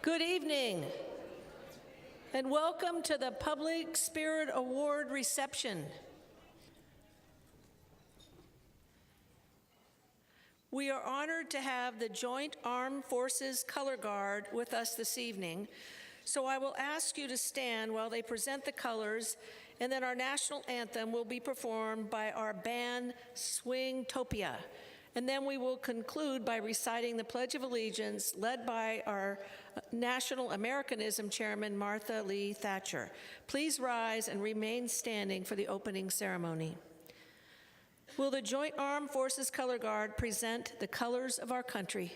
Good evening, and welcome to the Public Spirit Award reception. We are honored to have the Joint Armed Forces Color Guard with us this evening, so I will ask you to stand while they present the colors, and then our national anthem will be performed by our band, Swingtopia. And then we will conclude by reciting the Pledge of Allegiance, led by our National Americanism Chairman, Martha Lee Thatcher. Please rise and remain standing for the opening ceremony. Will the Joint Armed Forces Color Guard present the colors of our country?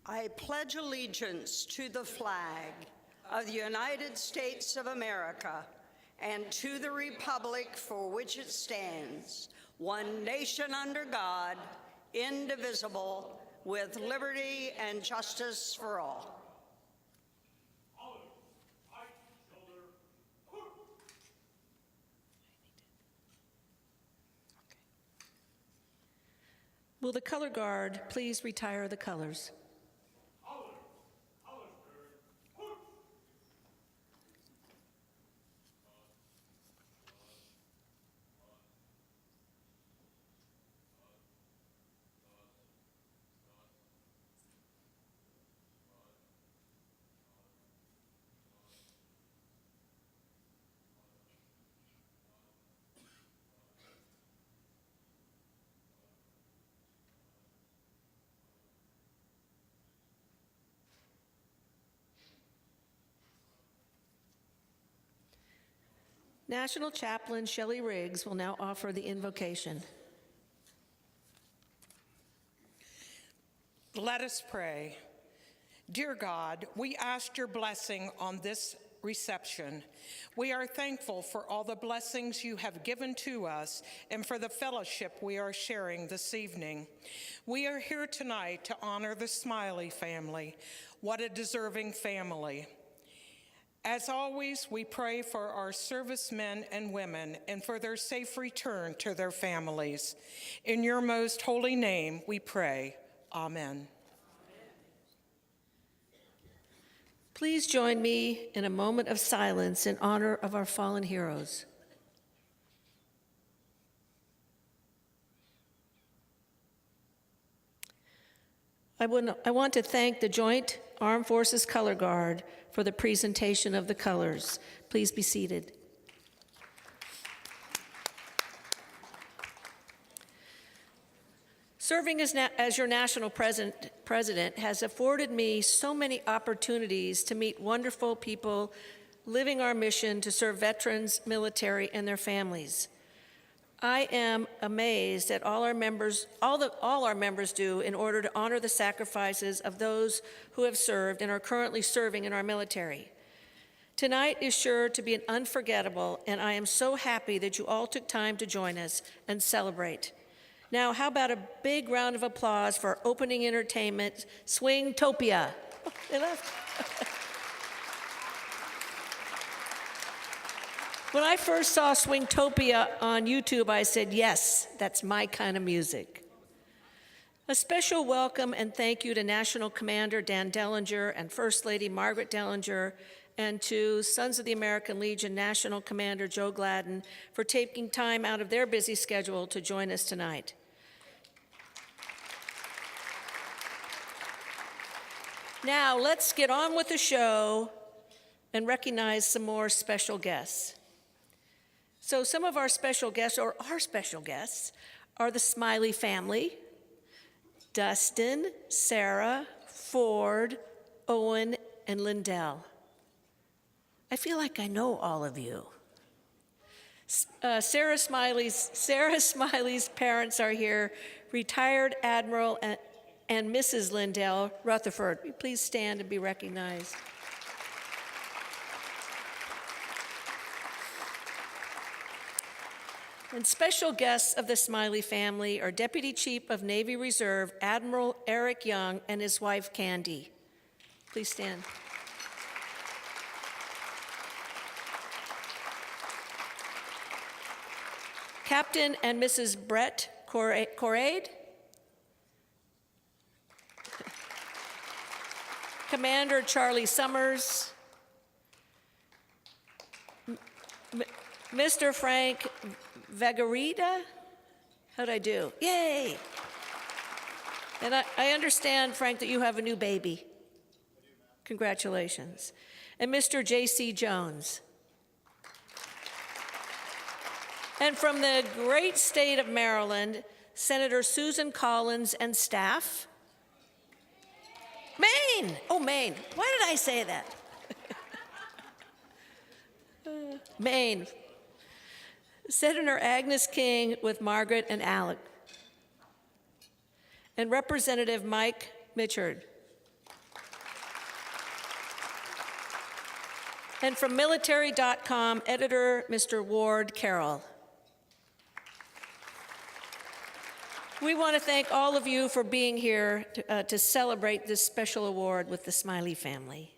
I pledge allegiance to the flag of the United States of America and to the republic for which it stands, one nation under God, indivisible, with liberty and justice for all. Will the color guard please retire the colors? National Chaplain Shelley Riggs will now offer the invocation. Let us pray. Dear God, we ask your blessing on this reception. We are thankful for all the blessings you have given to us and for the fellowship we are sharing this evening. We are here tonight to honor the Smiley family. What a deserving family. As always, we pray for our servicemen and women and for their safe return to their families. In your most holy name we pray. Amen. Please join me in a moment of silence in honor of our fallen heroes. I want to thank the Joint Armed Forces Color Guard for the presentation of the colors. Please be seated. Serving as your national president has afforded me so many opportunities to meet wonderful people living our mission to serve veterans, military, and their families. I am amazed at all our members do in order to honor the sacrifices of those who have served and are currently serving in our military. Tonight is sure to be an unforgettable, and I am so happy that you all took time to join us and celebrate. Now, how about a big round of applause for our opening entertainment, Swingtopia. Oh, they left. When I first saw Swingtopia on YouTube, I said, yes, that's my kind of music. A special welcome and thank you to National Commander Dan Dellinger and First Lady Margaret Dellinger, and to Sons of the American Legion National Commander Joe Gladden for taking time out of their busy schedule to join us tonight. Now, let's get on with the show and recognize some more special guests. So some of our special guests, or our special guests, are the Smiley family: Dustin, Sarah, Ford, Owen, and Lindell. I feel like I know all of you. Sarah Smiley's parents are here, retired Admiral and Mrs. Lindell Rutherford. Please stand and be recognized. And special guests of the Smiley family are Deputy Chief of Navy Reserve Admiral Eric Young and his wife Candy. Please stand. Captain and Mrs. Brett Corade. Commander Charlie Summers. Mr. Frank Vagarita. How'd I do? Yay! And I understand, Frank, that you have a new baby. Congratulations. And Mr. J.C. Jones. And from the great state of Maryland, Senator Susan Collins and staff. Maine! Oh, Maine. Why did I say that? Maine. Senator Agnes King with Margaret and Alec. And Representative Mike Mitchard. And from military.com, editor Mr. Ward Carroll. We want to thank all of you for being here to celebrate this special award with the Smiley family.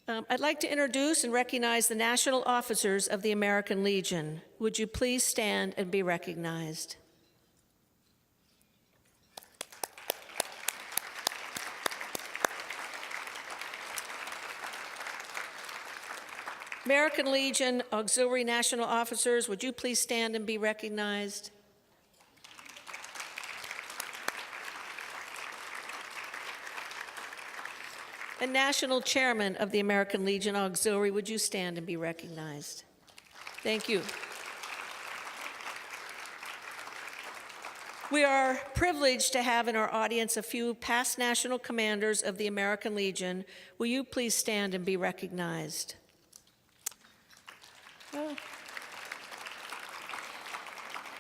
I'd like to introduce and recognize the national officers of the American Legion. Would you please stand and be recognized? American Legion Auxiliary National Officers, would you please stand and be recognized? And National Chairman of the American Legion Auxiliary, would you stand and be recognized? Thank you. We are privileged to have in our audience a few past national commanders of the American Legion. Will you please stand and be recognized? Oh.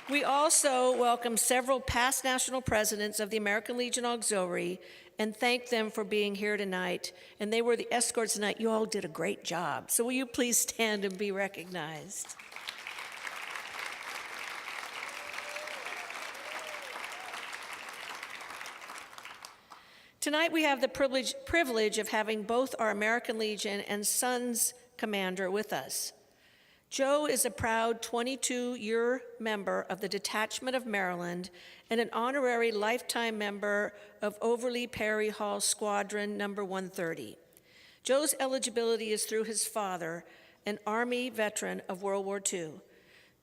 We also welcome several past national presidents of the American Legion Auxiliary and thank them for being here tonight. And they were the escorts tonight. You all did a great job. So will you please stand and be recognized? Tonight we have the privilege of having both our American Legion and Sons Commander with us. Joe is a proud 22-year member of the Detachment of Maryland and an honorary lifetime member of Overly Perry Hall Squadron number 130. Joe's eligibility is through his father, an Army veteran of World War II.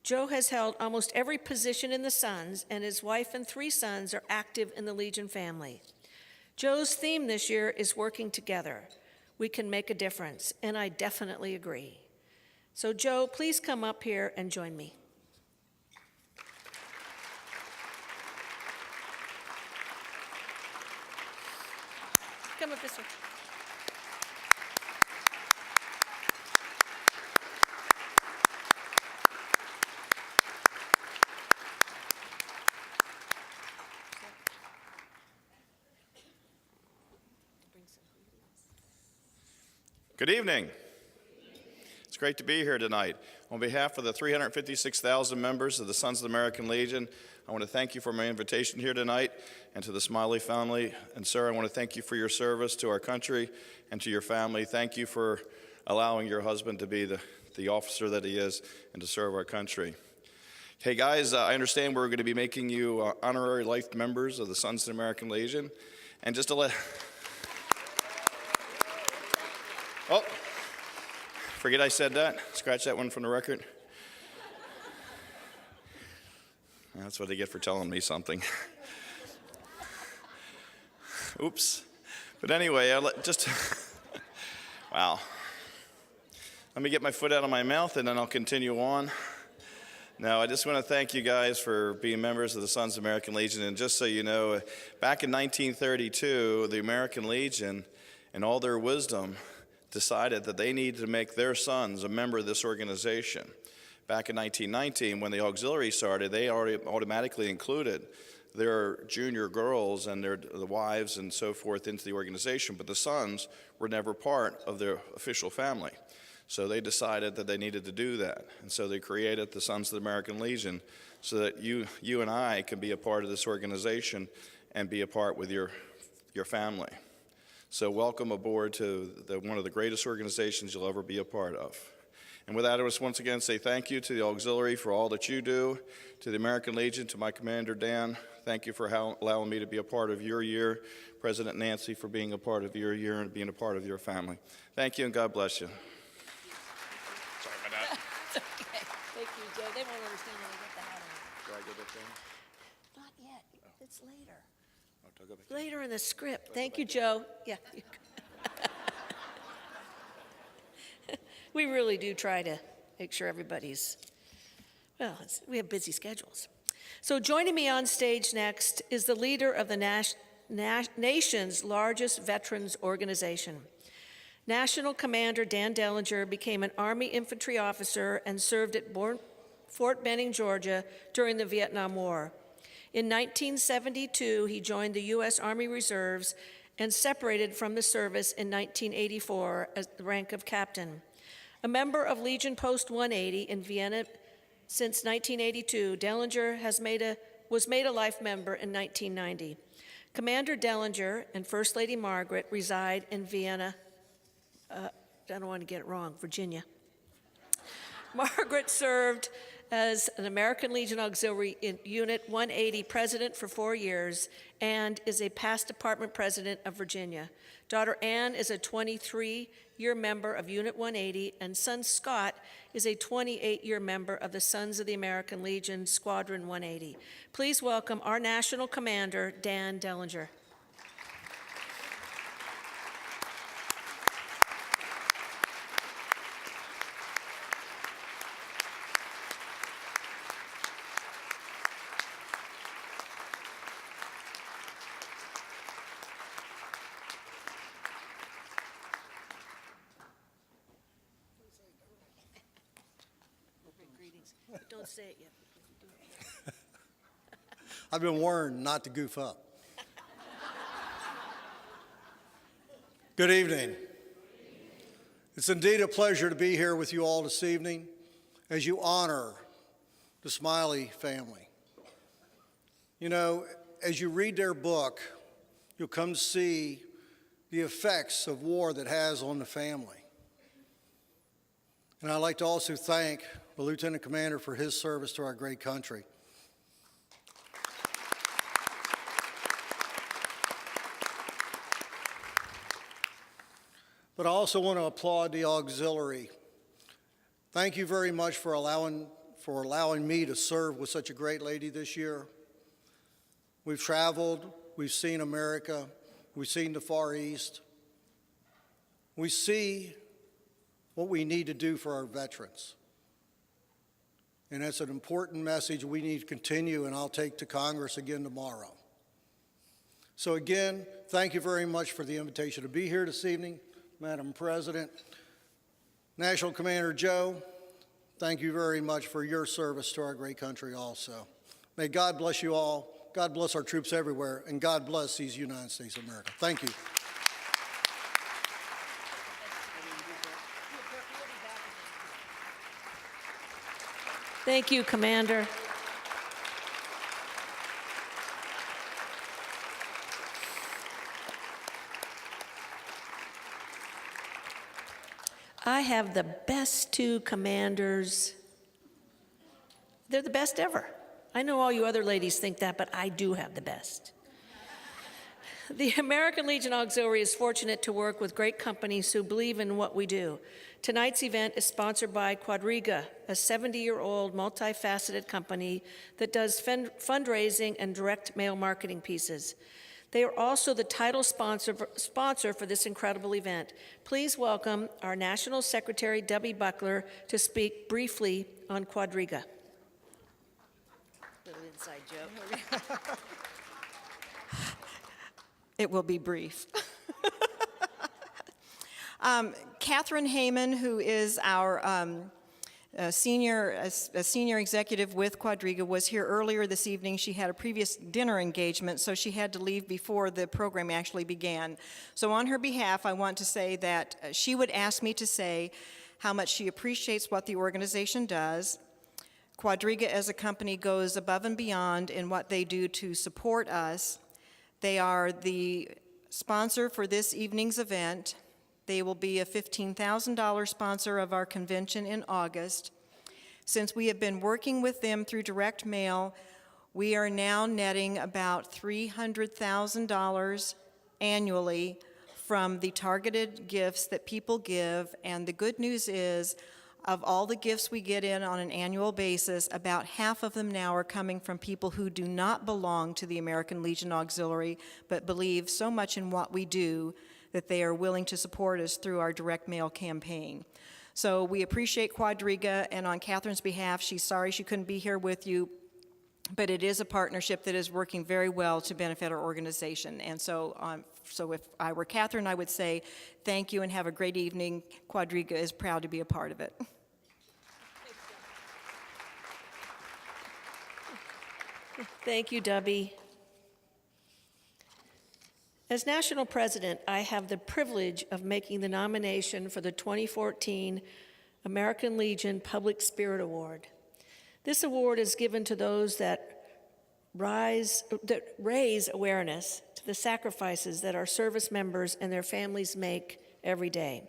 Joe has held almost every position in the Sons, and his wife and 3 sons are active in the Legion family. Joe's theme this year is working together. We can make a difference, and I definitely agree. So Joe, please come up here and join me. Come up this way. Good evening. It's great to be here tonight. On behalf of the 356,000 members of the Sons of the American Legion, I want to thank you for my invitation here tonight, and to the Smiley family. And Sarah, I want to thank you for your service to our country and to your family. Thank you for allowing your husband to be the officer that he is and to serve our country. Hey guys, I understand we're going to be making you honorary life members of the Sons of the American Legion. And just to let... Oh, forget I said that. Scratch that one from the record. That's what they get for telling me something. Oops. But anyway, wow. Let me get my foot out of my mouth and then I'll continue on. Now, I just want to thank you guys for being members of the Sons of the American Legion. And just so you know, back in 1932, the American Legion, in all their wisdom, decided that they needed to make their sons a member of this organization. Back in 1919, when the auxiliary started, they already automatically included their junior girls and the wives and so forth into the organization, but the sons were never part of their official family. So they decided that they needed to do that. And so they created the Sons of the American Legion so that you and I can be a part of this organization and be a part with your family. So welcome aboard to one of the greatest organizations you'll ever be a part of. And with that, I just once again say thank you to the auxiliary for all that you do, to the American Legion, to my commander, Dan. Thank you for allowing me to be a part of your year. President Nancy for being a part of your year and being a part of your family. Thank you and God bless you. Sorry about that. It's okay. Thank you, Joe. They won't understand when they get the hat on. Do I go back there? Not yet. It's later. Oh, do I go back there? Later in the script. Thank you, Joe. Yeah. We really do try to make sure everybody's, well, we have busy schedules. So joining me on stage next is the leader of the nation's largest veterans organization. National Commander Dan Dellinger became an Army infantry officer and served at Fort Benning, Georgia during the Vietnam War. In 1972, he joined the U.S. Army Reserves and separated from the service in 1984 at the rank of captain. A member of Legion Post 180 in Vienna since 1982, Dellinger was made a life member in 1990. Commander Dellinger and First Lady Margaret reside in Vienna, I don't want to get it wrong, Virginia. Margaret served as an American Legion Auxiliary in Unit 180 president for 4 years and is a past department president of Virginia. Daughter Ann is a 23-year member of Unit 180, and son Scott is a 28-year member of the Sons of the American Legion Squadron 180. Please welcome our national commander, Dan Dellinger. Don't say it yet. I've been warned not to goof up. Good evening. It's indeed a pleasure to be here with you all this evening as you honor the Smiley family. You know, as you read their book, you'll come to see the effects of war that has on the family. And I'd like to also thank the Lieutenant Commander for his service to our great country. But but I also want to applaud the auxiliary. Thank you very much for allowing me to serve with such a great lady this year. We've traveled, we've seen America, we've seen the Far East. We see what we need to do for our veterans. And that's an important message we need to continue, and I'll take to Congress again tomorrow. So again, thank you very much for the invitation to be here this evening, Madam President. National Commander Joe, thank you very much for your service to our great country also. May God bless you all. God bless our troops everywhere, and God bless these United States of America. Thank you. Thank you, Commander. I have the best two commanders. They're the best ever. I know all you other ladies think that, but I do have the best. The American Legion Auxiliary is fortunate to work with great companies who believe in what we do. Tonight's event is sponsored by Quadriga, a 70-year-old multifaceted company that does fundraising and direct mail marketing pieces. They are also the title sponsor for this incredible event. Please welcome our National Secretary, Debbie Buckler, to speak briefly on Quadriga. Little inside joke. It will be brief. Catherine Heyman, who is our senior executive with Quadriga, was here earlier this evening. She had a previous dinner engagement, so she had to leave before the program actually began. So on her behalf, I want to say that she would ask me to say how much she appreciates what the organization does. Quadriga as a company goes above and beyond in what they do to support us. They are the sponsor for this evening's event. They will be a $15,000 sponsor of our convention in August. Since we have been working with them through direct mail, we are now netting about $300,000 annually from the targeted gifts that people give. And the good news is, of all the gifts we get in on an annual basis, about half of them now are coming from people who do not belong to the American Legion Auxiliary, but believe so much in what we do that they are willing to support us through our direct mail campaign. So we appreciate Quadriga, and on Catherine's behalf, she's sorry she couldn't be here with you, but it is a partnership that is working very well to benefit our organization. And so if I were Catherine, I would say thank you and have a great evening. Quadriga is proud to be a part of it. Thank you, Debbie. As National President, I have the privilege of making the nomination for the 2014 American Legion Public Spirit Award. This award is given to those that raise awareness to the sacrifices that our service members and their families make every day.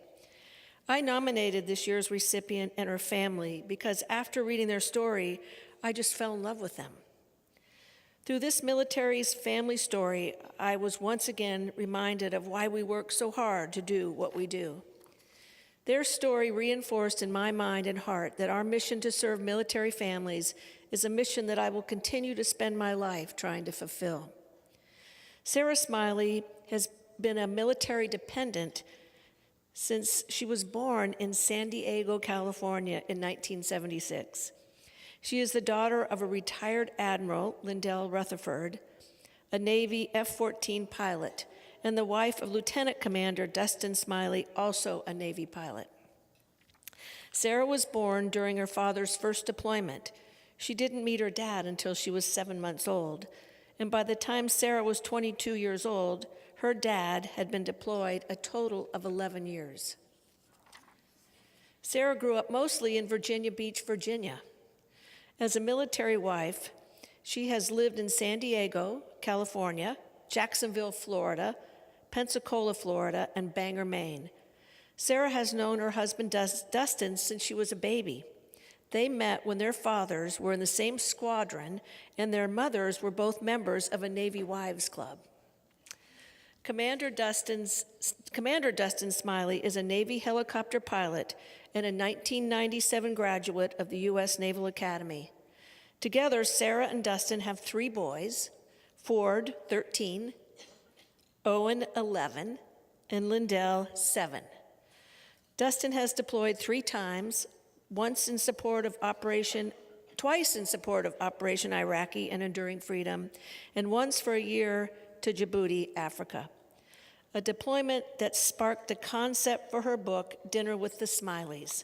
I nominated this year's recipient and her family because after reading their story, I just fell in love with them. Through this military's family story, I was once again reminded of why we work so hard to do what we do. Their story reinforced in my mind and heart that our mission to serve military families is a mission that I will continue to spend my life trying to fulfill. Sarah Smiley has been a military dependent since she was born in San Diego, California in 1976. She is the daughter of a retired Admiral, Lindell, a Navy F-14 pilot, and the wife of Lieutenant Commander Dustin Smiley, also a Navy pilot. Sarah was born during her father's first deployment. She didn't meet her dad until she was 7 months old, and by the time Sarah was 22 years old, her dad had been deployed a total of 11 years. Sarah grew up mostly in Virginia Beach, Virginia. As a military wife, she has lived in San Diego, California, Jacksonville, Florida, Pensacola, Florida, and Bangor, Maine. Sarah has known her husband Dustin since she was a baby. They met when their fathers were in the same squadron and their mothers were both members of a Navy Wives Club. Commander Dustin Smiley is a Navy helicopter pilot and a 1997 graduate of the U.S. Naval Academy. Together, Sarah and Dustin have 3 boys, Ford, 13, Owen, 11, and Lindell, 7. Dustin has deployed 3 times, twice in support of Operation Iraqi and Enduring Freedom, and once for a year to Djibouti, Africa. A deployment that sparked the concept for her book, Dinner with the Smileys,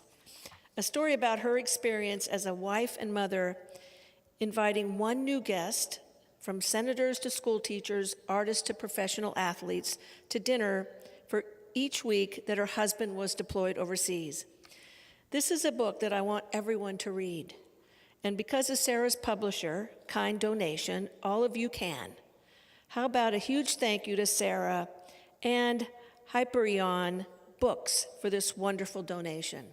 a story about her experience as a wife and mother, inviting one new guest, from senators to school teachers, artists to professional athletes, to dinner for each week that her husband was deployed overseas. This is a book that I want everyone to read. And because of Sarah's publisher, kind donation, all of you can. How about a huge thank you to Sarah and Hyperion Books for this wonderful donation.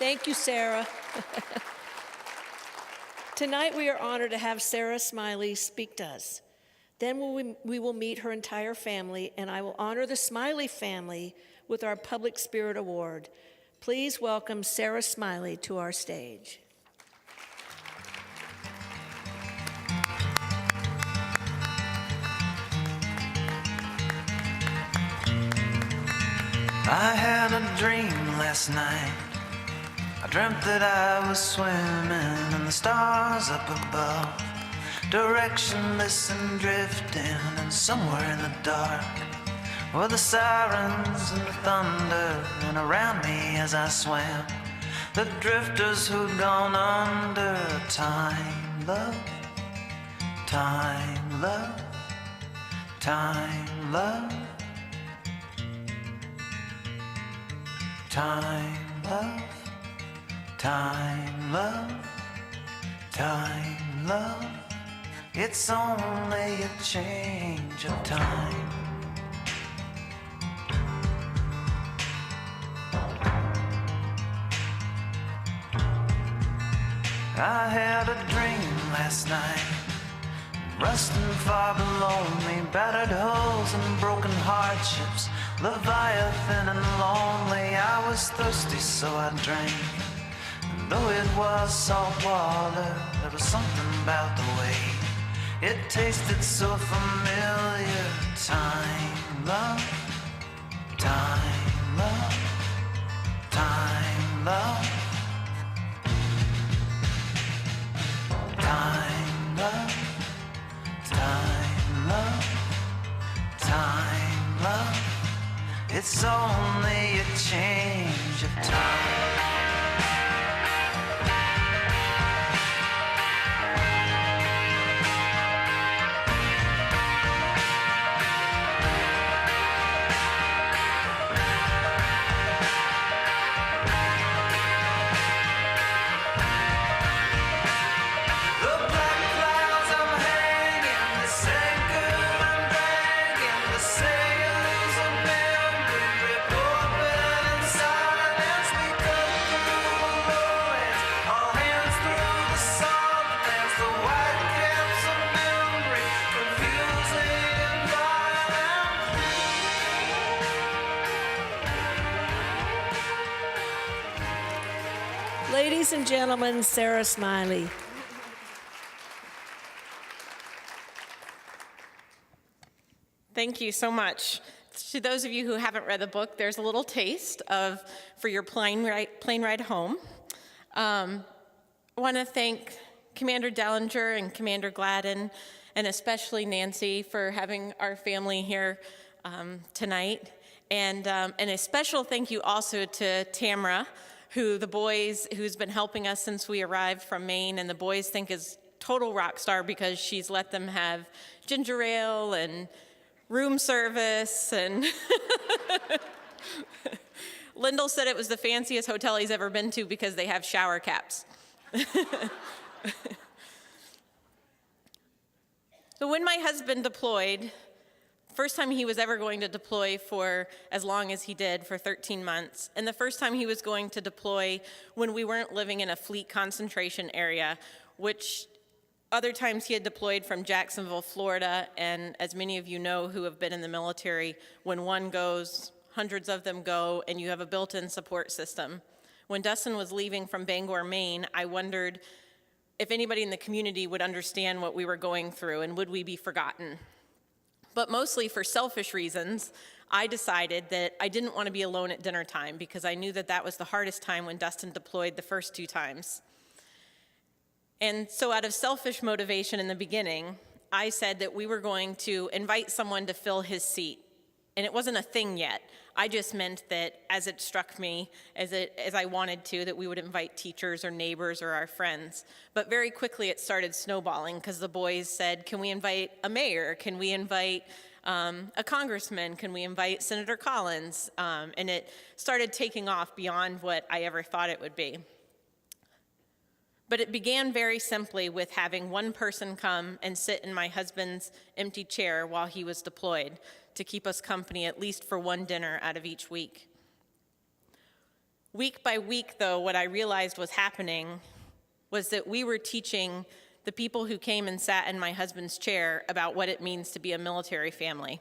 Thank you, Sarah. Tonight we are honored to have Sarah Smiley speak to us. Then we will meet her entire family, and I will honor the Smiley family with our Public Spirit Award. Please welcome Sarah Smiley to our stage. I had a dream last night. I dreamt that I was swimming in the stars up above, directionless and drifting, and somewhere in the dark were the sirens and the thunder, and around me as I swam, the drifters who'd gone under. Time, love, time, love, time, love. Time, love, time, love, time, love. It's only a change of time. I had a dream last night, rusting far below me, battered hulls and broken hardships, Leviathan and lonely. I was thirsty, so I drank. And though it was salt water, there was something about the way it tasted so familiar. Time, love, time, love, time, love, time, love, time, love, time, love. It's only a change of time. Ladies and gentlemen, Sarah Smiley. Thank you so much. To those of you who haven't read the book, there's a little taste for your plane ride home. I want to thank Commander Dellinger and Commander Gladden, and especially Nancy, for having our family here tonight. And a special thank you also to Tamara, who's been helping us since we arrived from Maine, and the boys think is total rock star because she's let them have ginger ale and room service, and Lindell said it was the fanciest hotel he's ever been to because they have shower caps. So when my husband deployed, first time he was ever going to deploy for as long as he did, for 13 months, and the first time he was going to deploy when we weren't living in a fleet concentration area, which Other times he had deployed from Jacksonville, Florida, and as many of you know who have been in the military, when one goes, hundreds of them go, and you have a built-in support system. When Dustin was leaving from Bangor, Maine, I wondered if anybody in the community would understand what we were going through and would we be forgotten. But mostly for selfish reasons, I decided that I didn't want to be alone at dinner time because I knew that that was the hardest time when Dustin deployed the first 2 times. And so out of selfish motivation in the beginning, I said that we were going to invite someone to fill his seat. And it wasn't a thing yet. I just meant that as it struck me, as I wanted to, that we would invite teachers or neighbors or our friends. But very quickly it started snowballing because the boys said, can we invite a mayor? Can we invite a congressman? Can we invite Senator Collins? And it started taking off beyond what I ever thought it would be. But it began very simply with having one person come and sit in my husband's empty chair while he was deployed to keep us company at least for one dinner out of each week. Week by week, though, what I realized was happening was that we were teaching the people who came and sat in my husband's chair about what it means to be a military family.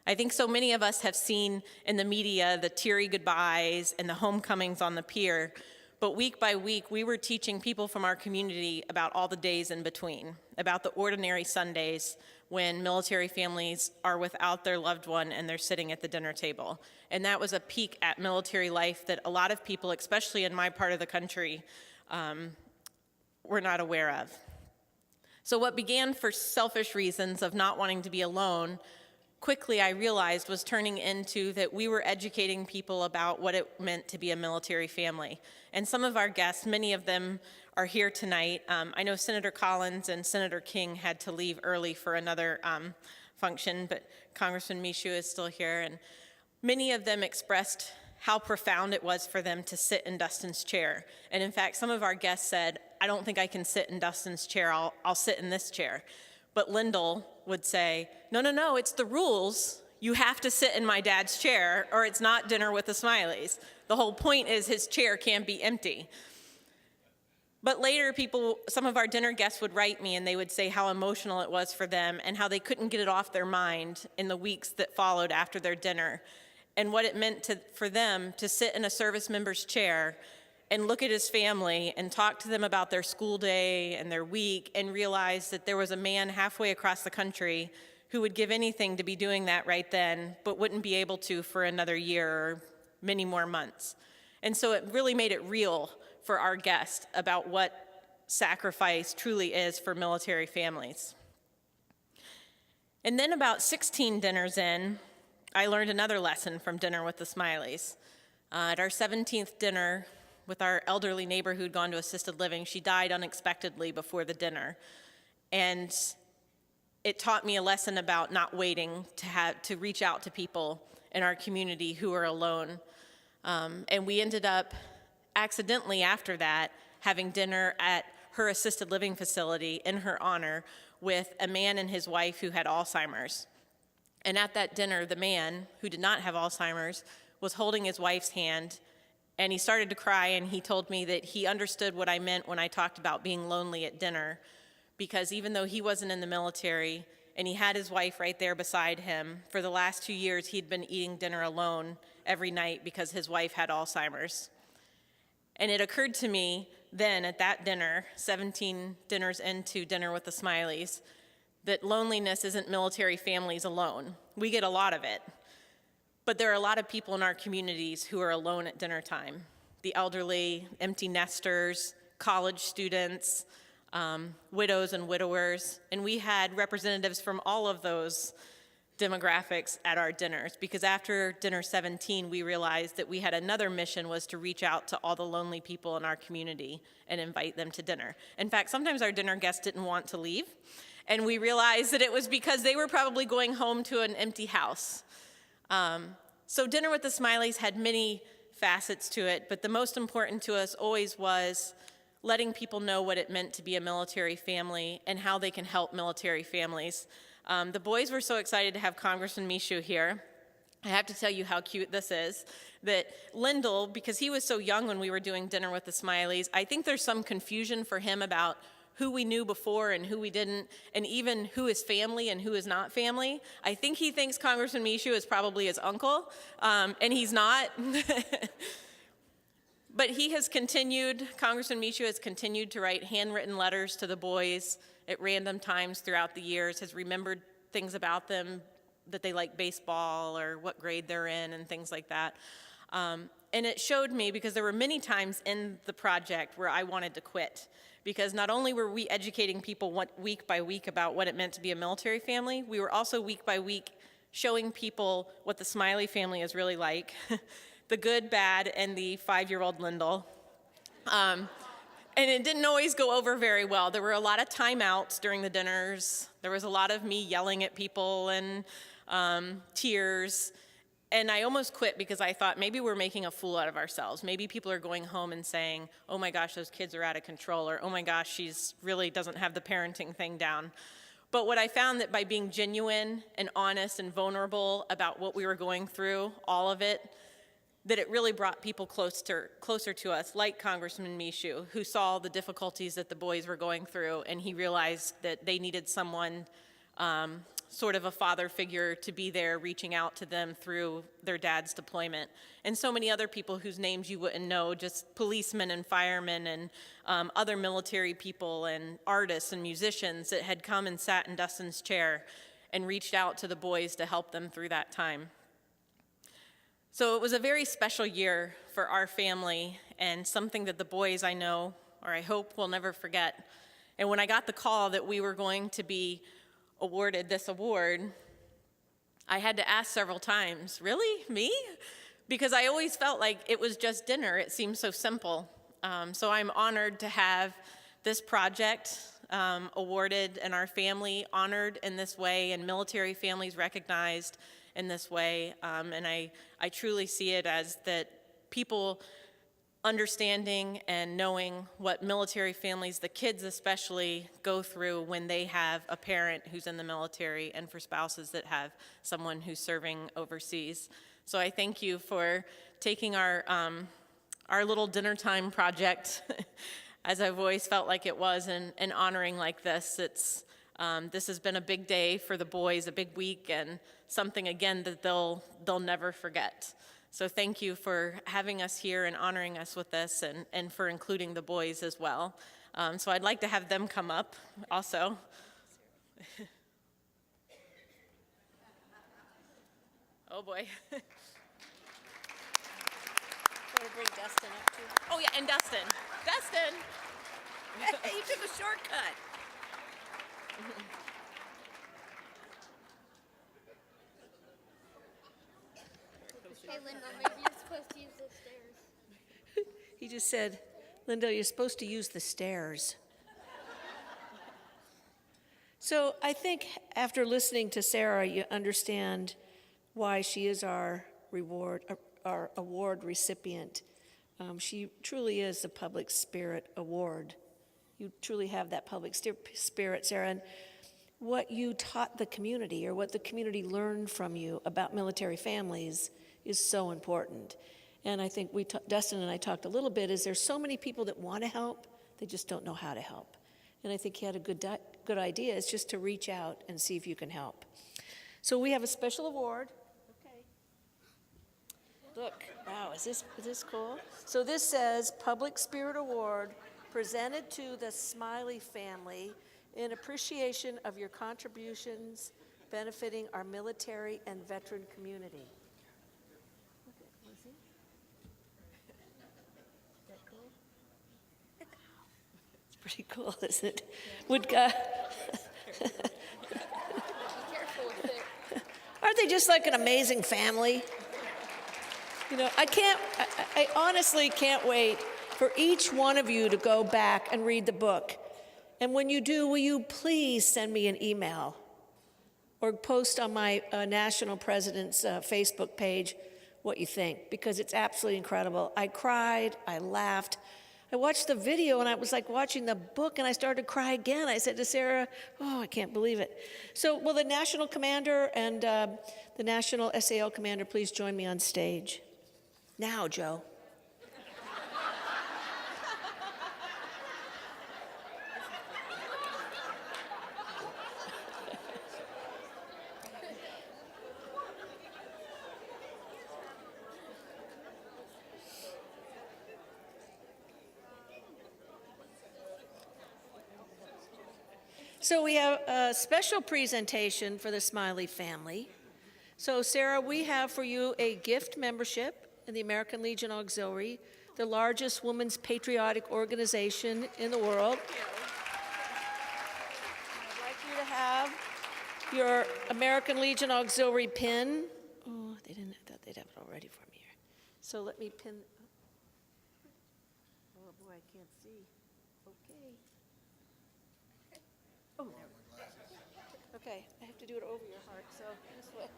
I think so many of us have seen in the media the teary goodbyes and the homecomings on the pier, but week by week, we were teaching people from our community about all the days in between, about the ordinary Sundays when military families are without their loved one and they're sitting at the dinner table. And that was a peek at military life that a lot of people, especially in my part of the country, were not aware of. So what began for selfish reasons of not wanting to be alone, quickly I realized was turning into that we were educating people about what it meant to be a military family. And some of our guests, many of them are here tonight. I know Senator Collins and Senator King had to leave early for another function, but Congressman Michoud is still here. And many of them expressed how profound it was for them to sit in Dustin's chair. And in fact, some of our guests said, I don't think I can sit in Dustin's chair, I'll sit in this chair. But Lindell would say, no, it's the rules. You have to sit in my dad's chair or it's not dinner with the Smileys. The whole point is his chair can't be empty. But later some of our dinner guests would write me and they would say how emotional it was for them and how they couldn't get it off their mind in the weeks that followed after their dinner and what it meant for them to sit in a service member's chair and look at his family and talk to them about their school day and their week and realize that there was a man halfway across the country who would give anything to be doing that right then, but wouldn't be able to for another year or many more months. And so it really made it real for our guests about what sacrifice truly is for military families. And then about 16 dinners in, I learned another lesson from Dinner with the Smileys. At our 17th dinner, with our elderly neighbor who'd gone to assisted living, she died unexpectedly before the dinner. And it taught me a lesson about not waiting to reach out to people in our community who are alone. And we ended up accidentally after that having dinner at her assisted living facility in her honor with a man and his wife who had Alzheimer's. And at that dinner, the man who did not have Alzheimer's was holding his wife's hand. And he started to cry, and he told me that he understood what I meant when I talked about being lonely at dinner, because even though he wasn't in the military and he had his wife right there beside him, for the last 2 years he'd been eating dinner alone every night because his wife had Alzheimer's. And it occurred to me then at that dinner, 17 dinners into Dinner with the Smileys, that loneliness isn't military families alone. We get a lot of it. But there are a lot of people in our communities who are alone at dinner time. The elderly, empty nesters, college students, widows and widowers. And we had representatives from all of those demographics at our dinners, because after dinner 17, we realized that we had another mission, was to reach out to all the lonely people in our community and invite them to dinner. In fact, sometimes our dinner guests didn't want to leave, and we realized that it was because they were probably going home to an empty house. So Dinner with the Smileys had many facets to it, but the most important to us always was letting people know what it meant to be a military family and how they can help military families. The boys were so excited to have Congressman Michoud here. I have to tell you how cute this is, that Lindell, because he was so young when we were doing Dinner with the Smileys, I think there's some confusion for him about who we knew before and who we didn't, and even who is family and who is not family. I think he thinks Congressman Michoud is probably his uncle, and he's not. But he has continued, Congressman Michoud has continued to write handwritten letters to the boys at random times throughout the years, has remembered things about them, that they like baseball or what grade they're in and things like that. And it showed me, because there were many times in the project where I wanted to quit, because not only were we educating people week by week about what it meant to be a military family, we were also week by week showing people what the Smiley family is really like, the good, bad, and the 5-year-old Lindell. And it didn't always go over very well. There were a lot of timeouts during the dinners. There was a lot of me yelling at people and tears. And I almost quit because I thought maybe we're making a fool out of ourselves. Maybe people are going home and saying, oh my gosh, those kids are out of control, or oh my gosh, she's really doesn't have the parenting thing down. But what I found, that by being genuine and honest and vulnerable about what we were going through, all of it, that it really brought people closer to us, like Congressman Michoud, who saw the difficulties that the boys were going through, and he realized that they needed someone, sort of a father figure, to be there reaching out to them through their dad's deployment. And so many other people whose names you wouldn't know, just policemen and firemen and other military people and artists and musicians that had come and sat in Dustin's chair and reached out to the boys to help them through that time. So it was a very special year for our family, and something that the boys, I know, or I hope, will never forget. And when I got the call that we were going to be awarded this award, I had to ask several times, really, me? Because I always felt like it was just dinner. It seemed so simple. So I'm honored to have this project awarded, and our family honored in this way, and military families recognized in this way. And I truly see it as that people understanding and knowing what military families, the kids especially, go through when they have a parent who's in the military, and for spouses that have someone who's serving overseas. So I thank you for taking our little dinner time project, as I've always felt like it was, and honoring like this. This has been a big day for the boys, a big week, and something, again, that they'll never forget. So thank you for having us here and honoring us with this, and for including the boys as well. So I'd like to have them come up also. Oh boy. Want to bring Dustin up too? Oh yeah, and Dustin. Dustin! Hey, you took a shortcut. Hey, Linda, maybe you're supposed to use the stairs. He just said, Lindell, you're supposed to use the stairs. So I think after listening to Sarah, you understand why she is our award recipient. She truly is the Public Spirit Award. You truly have that public spirit, Sarah. And what you taught the community, or what the community learned from you about military families, is so important. And I think Dustin and I talked a little bit, is there's so many people that want to help, they just don't know how to help. And I think he had a good idea. It's just to reach out and see if you can help. So we have a special award. Okay. Look, wow, is this cool? So this says Public Spirit Award presented to the Smiley family in appreciation of your contributions benefiting our military and veteran community. Pretty cool, isn't it? Yeah. Aren't they just like an amazing family? You know, I honestly can't wait for each one of you to go back and read the book. And when you do, will you please send me an email or post on my national president's Facebook page what you think, because it's absolutely incredible. I cried, I laughed. I watched the video, and I was like watching the book, and I started to cry again. I said to Sarah, oh, I can't believe it. So will the national commander and the national SAL commander please join me on stage? Now, Joe. So we have a special presentation for the Smiley family. So Sarah, we have for you a gift membership in the American Legion Auxiliary, the largest women's patriotic organization in the world. I'd like you to have your American Legion Auxiliary pin. Oh, they didn't. I thought they'd have it all ready for me here. So let me pin. Oh boy, I can't see. Okay. Oh, okay. I have to do it over your heart. So this way.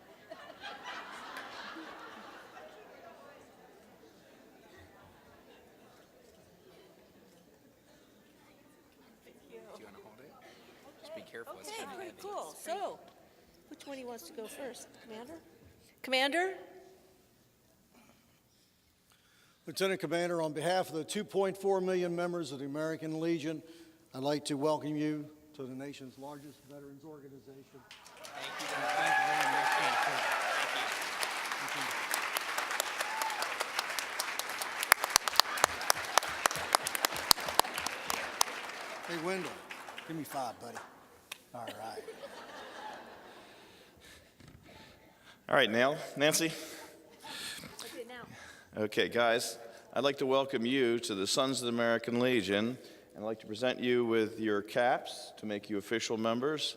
Do you want to hold it? Just be careful. It's Okay, kind of pretty heavy. cool. So, which one wants to go first? Commander? Commander? Lieutenant Commander, on behalf of the 2.4 million members of the American Legion, I'd like to welcome you to the nation's largest veterans organization. Thank you very much. Hey, Wendell, give me 5, buddy. All right. All right, Nancy. Okay, now. Okay, guys, I'd like to welcome you to the Sons of the American Legion, and I'd like to present you with your caps to make you official members,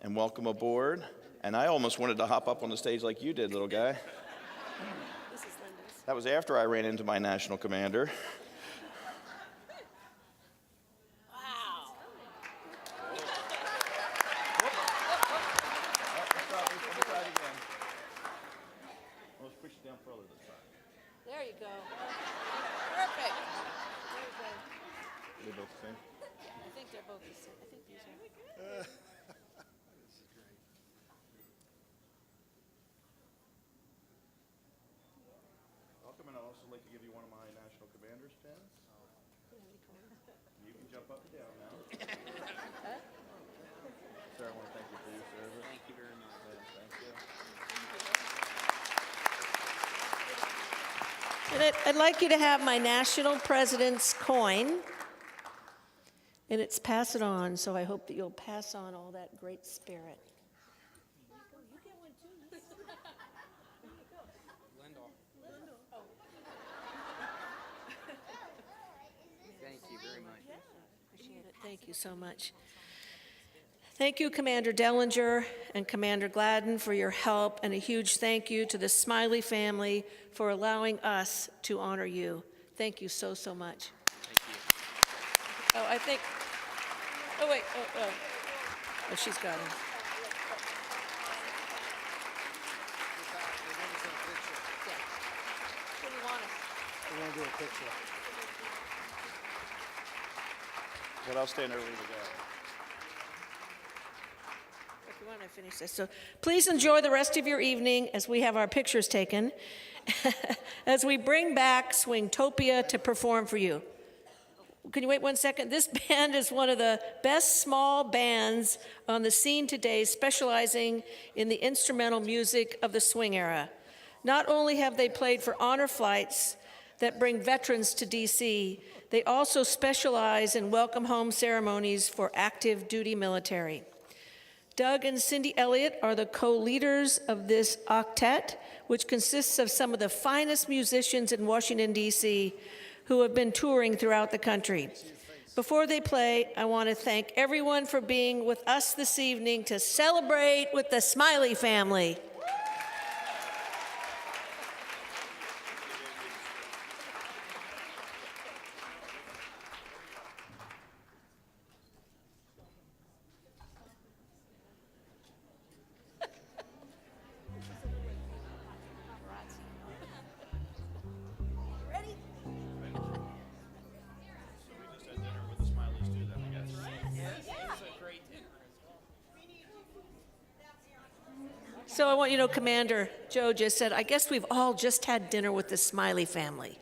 and welcome aboard. And I almost wanted to hop up on the stage like you did, little guy. This is Linda's. That was after I ran into my national commander. There you go. Perfect. There you go. They're both the same. I think they're both the same. I think these are. Welcome, and I'd also like to give you one of my national commander's pins. You can jump up and down now. Sarah, I want to thank you for your service. Thank you very much. Thank you. And I'd like you to have my national president's coin. And it's pass it on, so I hope that you'll pass on all that great spirit. Lindell. Thank you very much. Appreciate it. Thank you so much. Thank you, Commander Dellinger and Commander Gladden, for your help, and a huge thank you to the Smiley family for allowing us to honor you. Thank you so, so much. Thank you. Oh, I think, oh, wait, oh, she's got him. Yeah. What do you want us? We want to do a picture. But I'll stand over you to go. If you want to finish this. So please enjoy the rest of your evening as we have our pictures taken, as we bring back Swingtopia to perform for you. Can you wait 1 second? This band is one of the best small bands on the scene today, specializing in the instrumental music of the swing era. Not only have they played for honor flights that bring veterans to D.C., they also specialize in welcome home ceremonies for active duty military. Doug and Cindy Elliott are the co-leaders of this octet, which consists of some of the finest musicians in Washington, D.C., who have been touring throughout the country. Before they play, I want to thank everyone for being with us this evening to celebrate with the Smiley family. So I want you to know, Commander Joe just said, I guess we've all just had dinner with the Smiley family.